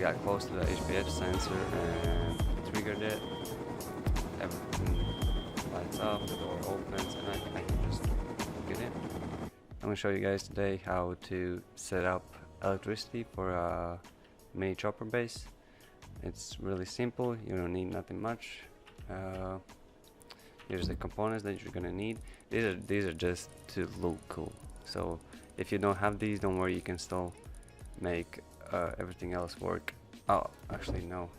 got close to the HPF sensor and triggered it. Everything lights up, the door opens, and I can just get in. I'm gonna show you guys today how to set up electricity for a mini chopper base. It's really simple, you don't need nothing much. Here's the components that you're gonna need. These are just to look cool. So if you don't have these, don't worry, you can still make everything else work. Oh, actually no,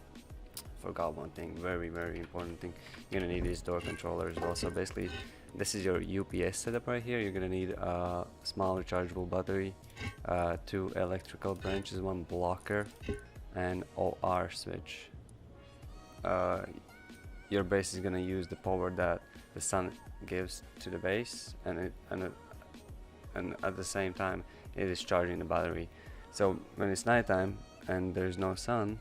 forgot one thing, very important thing. You're gonna need this door controller as well. So basically this is your UPS setup right here. You're gonna need a small rechargeable battery, 2 electrical branches, 1 blocker, and OR switch. Your base is gonna use the power that the sun gives to the base, and at the same time it is charging the battery. So when it's nighttime and there's no sun,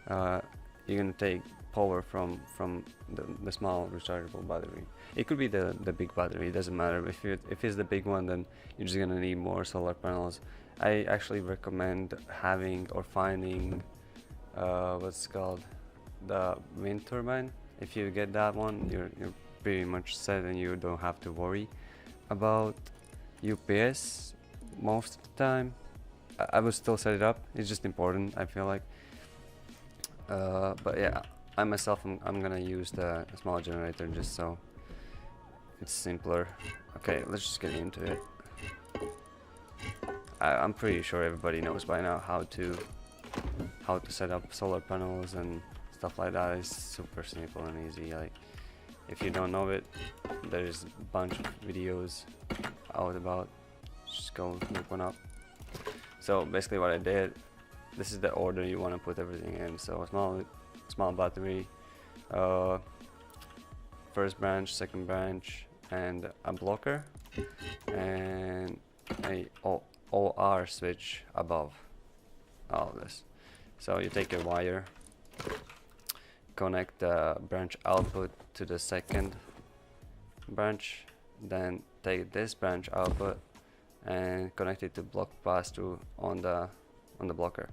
you're gonna take power from the small rechargeable battery. It could be the big battery, it doesn't matter. If it's the big one, then you're just gonna need more solar panels. I actually recommend having or finding what's called the wind turbine. If you get that one, you're pretty much set and you don't have to worry about UPS most of the time. I would still set it up, it's just important, I feel like. But yeah, I myself I'm gonna use the small generator just so it's simpler. Okay, let's just get into it. I'm pretty sure everybody knows by now how to set up solar panels and stuff like that. It's super simple and easy. Like, if you don't know it, there's a bunch of videos out about. Just go look one up. So basically what I did, this is the order you want to put everything in. So small battery, first branch, second branch, and a blocker, and a OR switch above all of this. So you take your wire, connect the branch output to the second branch, then take this branch output and connect it to block pass-through on the blocker.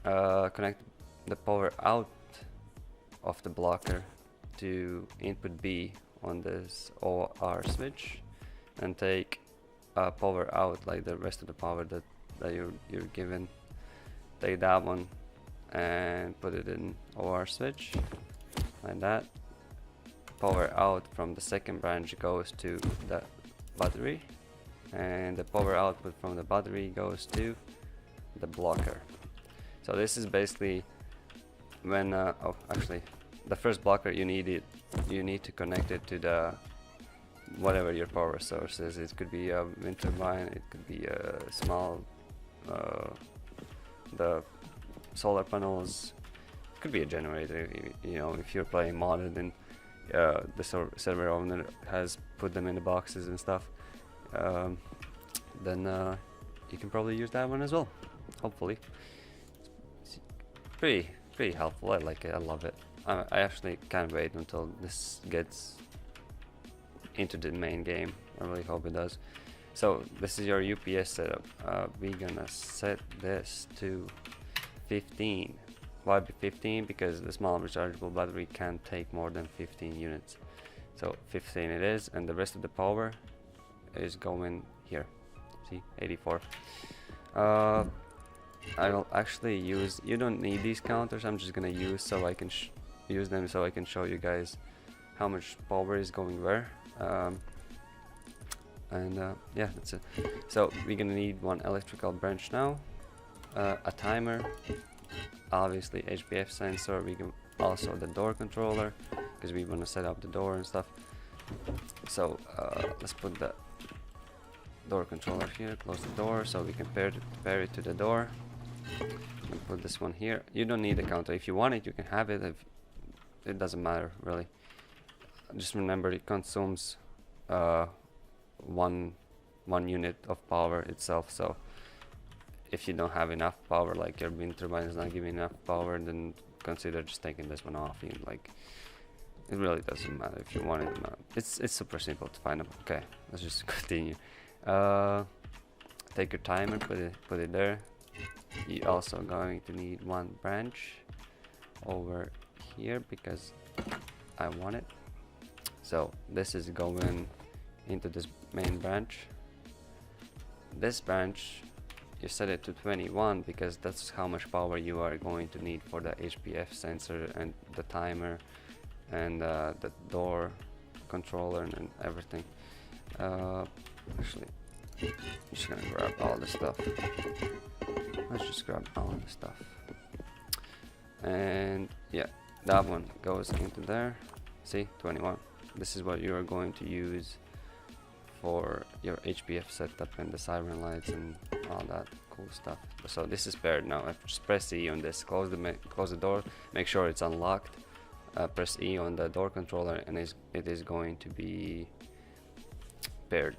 Connect the power out of the blocker to input B on this OR switch, and take power out, like the rest of the power that you're given. Take that one and put it in OR switch like that. Power out from the second branch goes to the battery, and the power output from the battery goes to the blocker. So this is basically when oh, actually the first blocker, you need to connect it to the whatever your power source is. It could be a wind turbine, it could be a small the solar panels, it could be a generator. You know, if you're playing modded and the server owner has put them in the boxes and stuff, then you can probably use that one as well, hopefully. It's pretty helpful. I like it, I love it. I actually can't wait until this gets into the main game. I really hope it does. So this is your UPS setup. We're gonna set this to 15. Why 15? Because the small rechargeable battery can't take more than 15 units. So 15 it is, and the rest of the power is going here. See, 84. I'll actually use, you don't need these counters, I'm just gonna use so I can use them so I can show you guys how much power is going where. Yeah, that's it. So we're gonna need 1 electrical branch now, a timer, obviously HPF sensor, we can also the door controller because we want to set up the door and stuff. So let's put the door controller here, close the door so we can pair it to the door. And put this one here. You don't need a counter. If you want it, you can have it. It doesn't matter really. Just remember it consumes one unit of power itself. So if you don't have enough power, like your wind turbine is not giving enough power, then consider just taking this one off. Like, it really doesn't matter if you want it or not. It's super simple to find them. Okay, let's just continue. Take your timer, put it there. you also going to need one branch over here because I want it. So this is going into this main branch. This branch, you set it to 21 because that's how much power you are going to need for the HPF sensor and the timer and the door controller and everything. Actually, I'm just gonna grab all the stuff. Let's just grab all the stuff. And yeah, that one goes into there. See, 21. This is what you are going to use for your HPF setup and the siren lights and all that cool stuff. So this is paired now. I just press E on this, close the door, make sure it's unlocked. Press E on the door controller and it is going to be paired.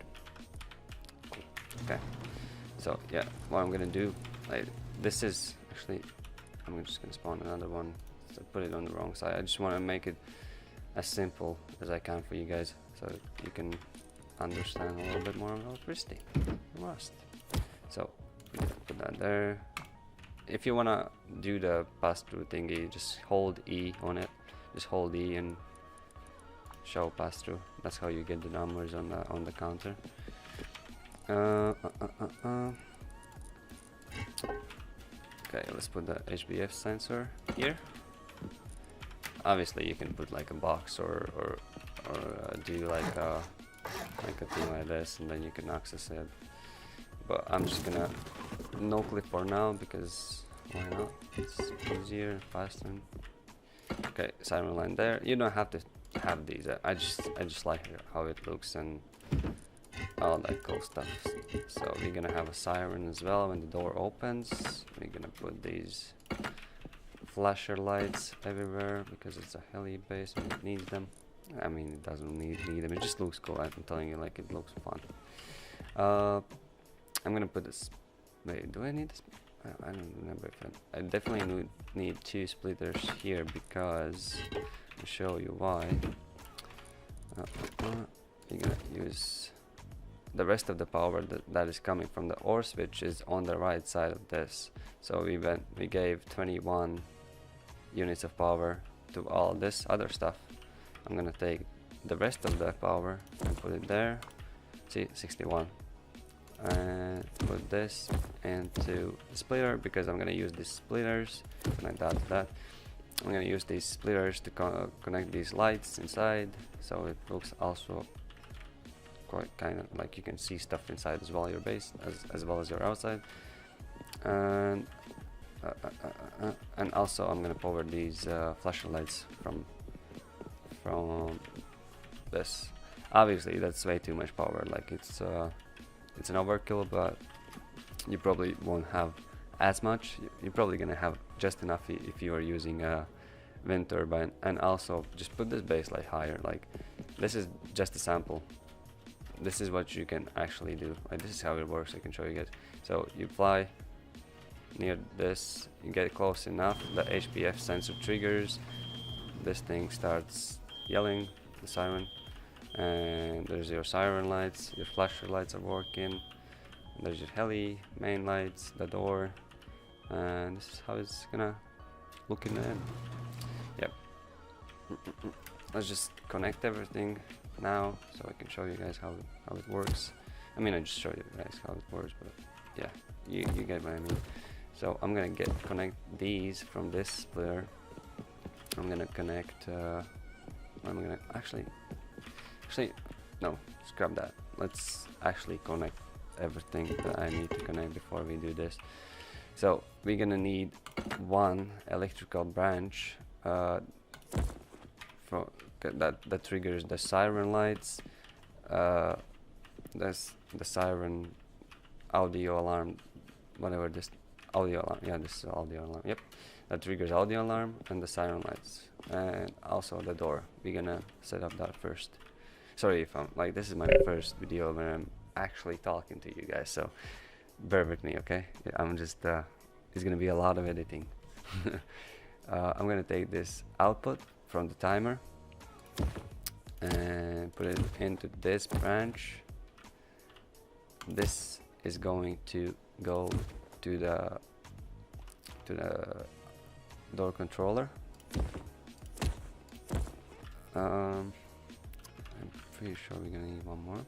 Cool. Okay. So yeah, what I'm gonna do, like this is actually, I'm just gonna spawn another one. So put it on the wrong side. I just want to make it as simple as I can for you guys, so you can understand a little bit more about electricity and Rust. So put that there. If you wanna do the pass-through thingy, just hold E on it. Just hold E and show pass-through. That's how you get the numbers on the counter. Okay, let's put the HPF sensor here. Obviously, you can put like a box or do like a thing like this, and then you can access it. But I'm just gonna no clip for now because why not? It's easier, faster. Okay, siren line there. You don't have to have these. I just like how it looks and all that cool stuff. So we're gonna have a siren as well when the door opens. We're gonna put these flasher lights everywhere because it's a heli base and it needs them. I mean, it doesn't need them. It just looks cool. I'm telling you, like, it looks fun. I'm gonna put this. Wait, do I need this? I don't remember if I definitely need 2 splitters here because I'll show you why. You're gonna use the rest of the power that is coming from the OR switch is on the right side of this. So we gave 21 units of power to all this other stuff. I'm gonna take the rest of the power and put it there. See, 61. And put this into the splitter because I'm gonna use these splitters. Connect that to that. I'm gonna use these splitters to connect these lights inside, so it looks also quite kind of like you can see stuff inside as well, your base as well as your outside. And also I'm gonna power these flasher lights from this. Obviously that's way too much power, like it's an overkill, but you probably won't have as much. You're probably gonna have just enough if you are using a wind turbine. And also just put this base light higher. Like, this is just a sample. This is what you can actually do. Like, this is how it works. I can show you guys. So you fly near this, you get close enough, the HPF sensor triggers, this thing starts yelling, the siren, and there's your siren lights, your flasher lights are working, there's your heli, main lights, the door, and this is how it's gonna look in the end. Yep. Let's just connect everything now so I can show you guys how it works. I mean, I just showed you guys how it works, but yeah, you get what I mean. So I'm gonna connect these from this splitter. I'm gonna connect I'm gonna actually no, scrap that. Let's actually connect everything that I need to connect before we do this. So we're gonna need one electrical branch that triggers the siren lights. That's the siren audio alarm, whatever this audio alarm. Yeah, this is audio alarm. Yep, that triggers audio alarm and the siren lights, and also the door. We're gonna set up that first. Sorry if I'm like, this is my first video where I'm actually talking to you guys, so bear with me, okay? Yeah, I'm just it's gonna be a lot of editing. I'm gonna take this output from the timer and put it into this branch. This is going to go to the to the door controller. I'm pretty sure we're gonna need one more.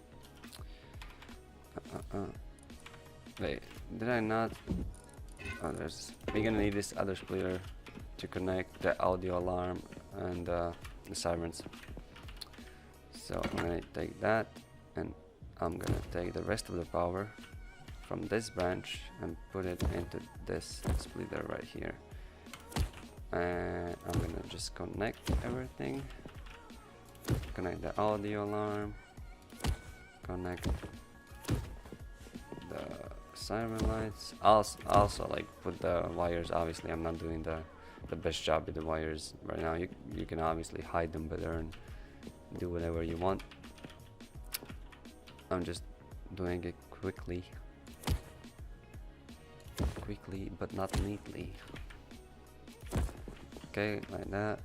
Wait, did I not? Oh, we're gonna need this other splitter to connect the audio alarm and the sirens. So I'm gonna take that, and I'm gonna take the rest of the power from this branch and put it into this splitter right here. And I'm gonna just connect everything. Connect the audio alarm. Connect the siren lights. Also like put the wires. Obviously, I'm not doing the best job with the wires right now. You can obviously hide them better and do whatever you want. I'm just doing it quickly but not neatly. Okay, like that,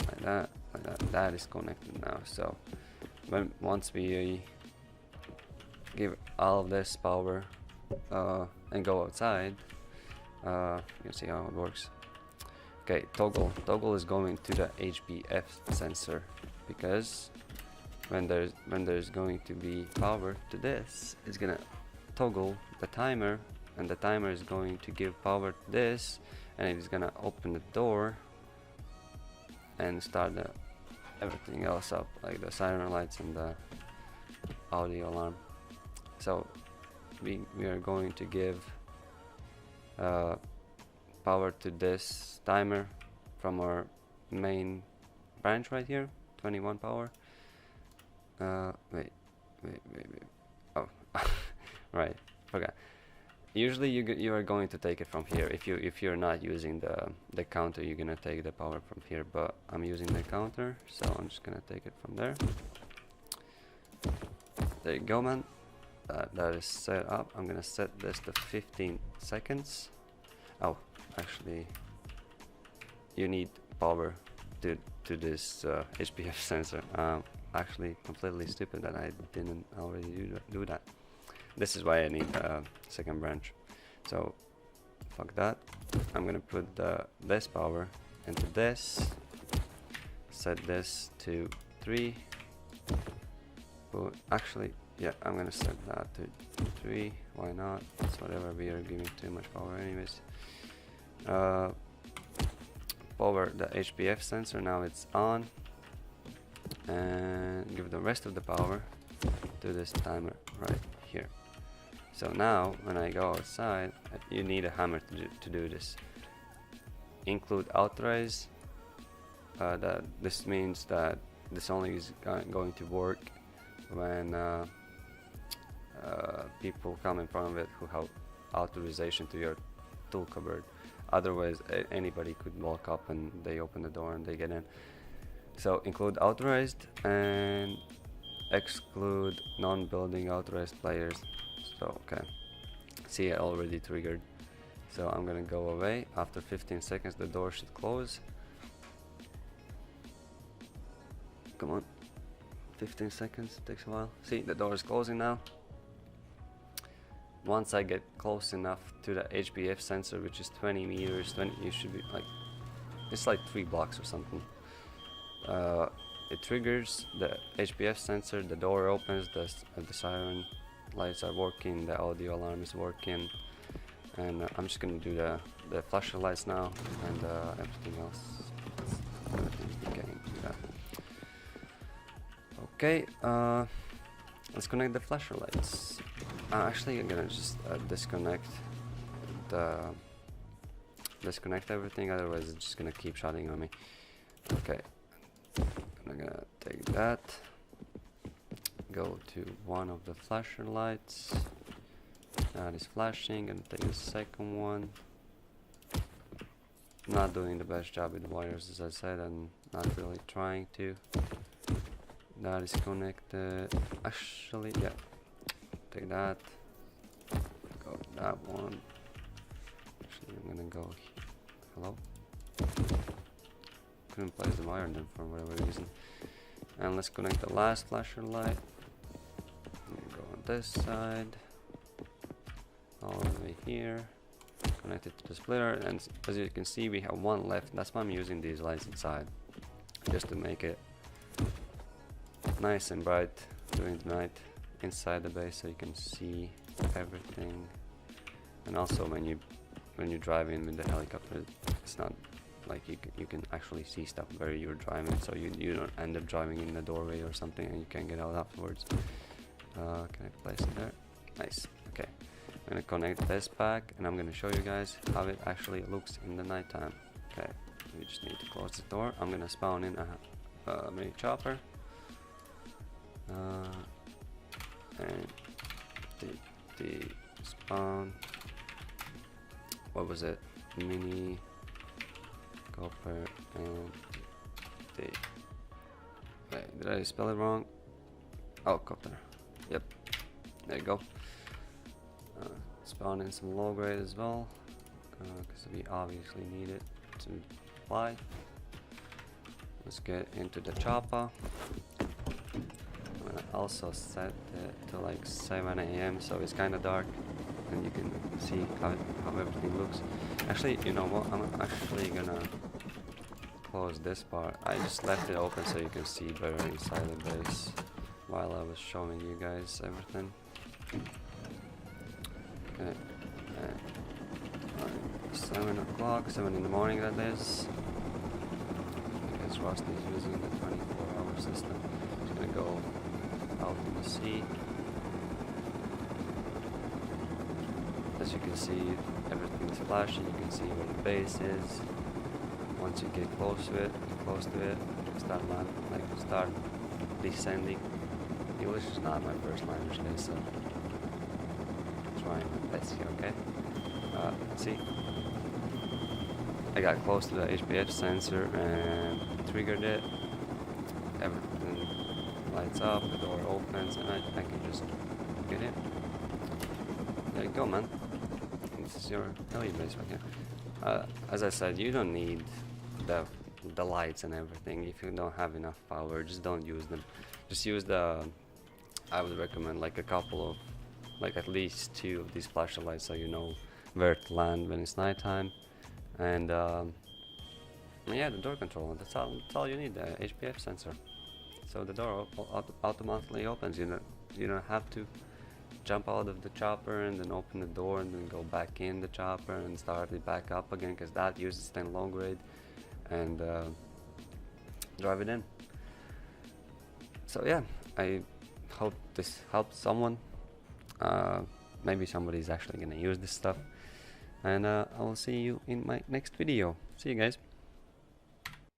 like that, like that. That is connected now. So once we give all of this power and go outside, you can see how it works. Okay, toggle is going to the HBF sensor, because when there's going to be power to this, it's gonna toggle the timer, and the timer is going to give power to this, and it's gonna open the door and start everything else up, like the siren lights and the audio alarm. So we are going to give power to this timer from our main branch right here, 21 power. Wait. Oh, right, forgot. Usually you are going to take it from here. If you're not using the counter, you're gonna take the power from here. But I'm using the counter, so I'm just gonna take it from there. There you go, man. That is set up. I'm gonna set this to 15 seconds. Oh, actually, you need power to this HBF sensor. Actually, completely stupid that I didn't already do that. This is why I need a second branch. So fuck that. I'm gonna put this power into this. Set this to 3. But actually, yeah, I'm gonna set that to 3. Why not? It's whatever. We are giving too much power anyways. Power the HBF sensor. Now it's on. And give the rest of the power to this timer right here. So now when I go outside, you need a hammer to do this. Include authorize. This means that this only is going to work when people come in front of it who have authorization to your tool cupboard. Otherwise, anybody could walk up and they open the door and they get in. So include authorized and exclude non-building authorized players. So okay, see, it already triggered. So I'm gonna go away. After 15 seconds the door should close. Come on, 15 seconds, takes a while. See, the door is closing now. Once I get close enough to the HBF sensor, which is 20 meters, you should be like, it's like 3 blocks or something. It triggers the HBF sensor, the door opens, the siren lights are working, the audio alarm is working, and I'm just gonna do the flasher lights now and everything else. Okay, let's connect the flasher lights. Actually, I'm gonna just disconnect everything, otherwise it's just gonna keep shutting on me. Okay, I'm gonna take that, go to one of the flasher lights that is flashing, and take the second one. Not doing the best job with wires, as I said, and not really trying to. That is connected. Actually, yeah, take that, go that one. Actually, I'm gonna go here. Hello? Couldn't place the wire then for whatever reason. And let's connect the last flasher light. Go on this side, all the way here. connect it to the splitter, and as you can see we have one left. That's why I'm using these lights inside, just to make it nice and bright during the night inside the base, so you can see everything. And also when you drive in with the helicopter, it's not like you can actually see stuff where you're driving, so you don't end up driving in the doorway or something and you can't get out afterwards. Can I place it there? Nice. Okay, I'm gonna connect this back and I'm gonna show you guys how it actually looks in the nighttime. Okay, we just need to close the door. I'm gonna spawn in a mini chopper, and the spawn, what was it, mini copper, and the, wait, did I spell it wrong? Oh, copper, yep, there you go. Spawn in some low grade as well, because we obviously need it to fly. Let's get into the chopper. I'm gonna also set it to like 7 AM, so it's kind of dark and you can see how everything looks. Actually, you know what, I'm actually gonna close this part. I just left it open so you can see better inside the base while I was showing you guys everything. Okay, 7 o'clock, 7 in the morning that is, because Rust is using the 24-hour system. Just gonna go out in the sea. As you can see, everything's flashing. You can see where the base is. Once you get close to it, start descending. English is not my first language, guys, so trying my best here. Okay. See, I got close to the HPH sensor and triggered it. Everything lights up, the door opens, and I can just get in. There you go, man. This is your heli base right here. As I said, you don't need the lights and everything. If you don't have enough power, just don't use them. Just use the, I would recommend like a couple of, like at least 2 of these flashlight lights, so you know where to land when it's nighttime. And yeah, the door control, that's all you need, the HPF sensor. So the door automatically opens. You don't have to jump out of the chopper and then open the door and then go back in the chopper and start it back up again, because that uses 10 low grade, and drive it in. So yeah, I hope this helps someone. Maybe somebody's actually gonna use this stuff, and I will see you in my next video. See you guys.